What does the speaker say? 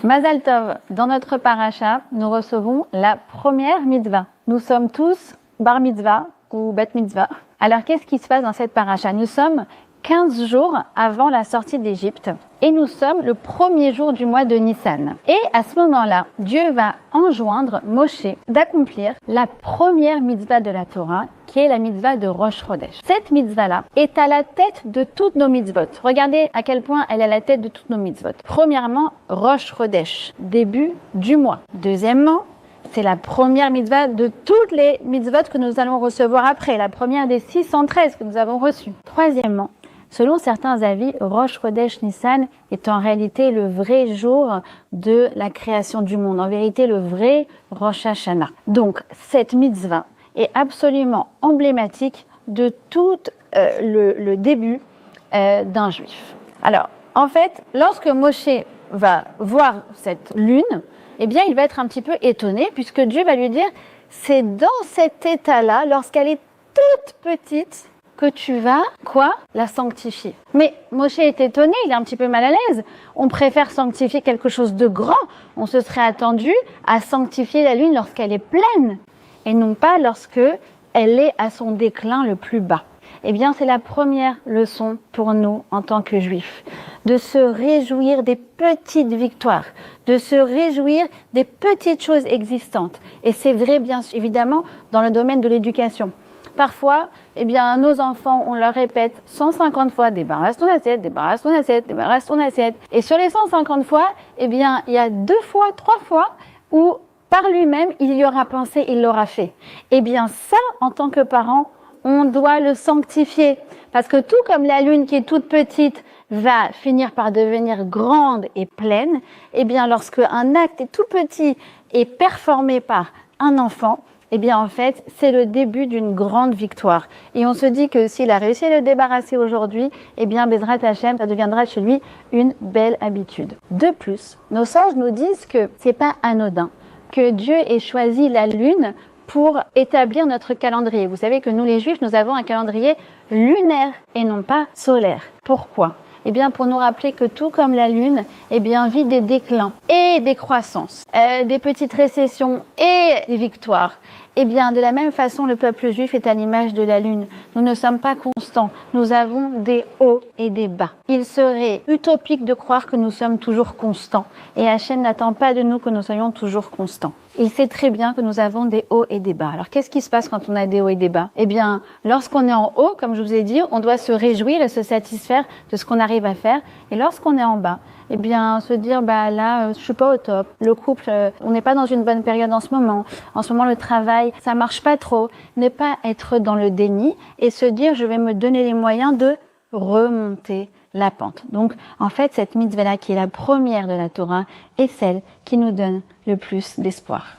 Mazal Tov, dans notre paracha, nous recevons la première mitzvah. Nous sommes tous bar mitzvah ou bat mitzvah. Alors qu'est-ce qui se passe dans cette paracha? Nous sommes 15 jours avant la sortie d'Égypte et nous sommes le premier jour du mois de Nissan. Et à ce moment-là, Dieu va enjoindre Moshe d'accomplir la première mitzvah de la Torah, qui est la mitzvah de Rosh Chodesh. Cette mitzvah-là est à la tête de toutes nos mitzvot. Regardez à quel point elle est à la tête de toutes nos mitzvot. Premièrement, Rosh Chodesh, début du mois. Deuxièmement, c'est la première mitzvah de toutes les mitzvot que nous allons recevoir après, la première des 613 que nous avons reçues. Troisièmement, selon certains avis, Rosh Chodesh Nissan est en réalité le vrai jour de la création du monde, en vérité le vrai Rosh Hashanah. Donc cette mitzvah est absolument emblématique de tout le début d'un juif. Alors, en fait, lorsque Moshe va voir cette lune, eh bien, il va être un petit peu étonné puisque Dieu va lui dire « C'est dans cet état-là, lorsqu'elle est toute petite, que tu vas, la sanctifier. » Mais Moshe est étonné, il est un petit peu mal à l'aise. On préfère sanctifier quelque chose de grand. On se serait attendu à sanctifier la lune lorsqu'elle est pleine et non pas lorsque elle est à son déclin le plus bas. Eh bien, c'est la première leçon pour nous en tant que juifs, de se réjouir des petites victoires, de se réjouir des petites choses existantes. Et c'est vrai, bien évidemment, dans le domaine de l'éducation. Parfois, eh bien, nos enfants, on leur répète 150 fois « débarrasse ton assiette, débarrasse ton assiette, débarrasse ton assiette ». Et sur les 150 fois, eh bien, il y a 2 fois, 3 fois où, par lui-même, il y aura pensé, il l'aura fait. Eh bien, ça, en tant que parent, on doit le sanctifier. Parce que tout comme la lune qui est toute petite va finir par devenir grande et pleine, eh bien, lorsque un acte est tout petit et performé par un enfant, eh bien, en fait, c'est le début d'une grande victoire. Et on se dit que s'il a réussi à le débarrasser aujourd'hui, eh bien, Bezrat Hashem, ça deviendra chez lui une belle habitude. De plus, nos sages nous disent que c'est pas anodin que Dieu ait choisi la lune pour établir notre calendrier. Vous savez que nous, les Juifs, nous avons un calendrier lunaire et non pas solaire. Pourquoi? Eh bien, pour nous rappeler que tout comme la lune, eh bien, vit des déclins et des croissances, des petites récessions et des victoires. Eh bien, de la même façon, le peuple juif est à l'image de la lune. Nous ne sommes pas constants. Nous avons des hauts et des bas. Il serait utopique de croire que nous sommes toujours constants. Et Hachem n'attend pas de nous que nous soyons toujours constants. Il sait très bien que nous avons des hauts et des bas. Alors, qu'est-ce qui se passe quand on a des hauts et des bas? Eh bien, lorsqu'on est en haut, comme je vous ai dit, on doit se réjouir et se satisfaire de ce qu'on arrive à faire. Et lorsqu'on est en bas, eh bien, se dire, là, je suis pas au top. Le couple, on n'est pas dans une bonne période en ce moment. En ce moment, le travail, ça marche pas trop. Ne pas être dans le déni et se dire, je vais me donner les moyens de remonter la pente. Donc, en fait, cette mitzvah-là, qui est la première de la Torah, est celle qui nous donne le plus d'espoir.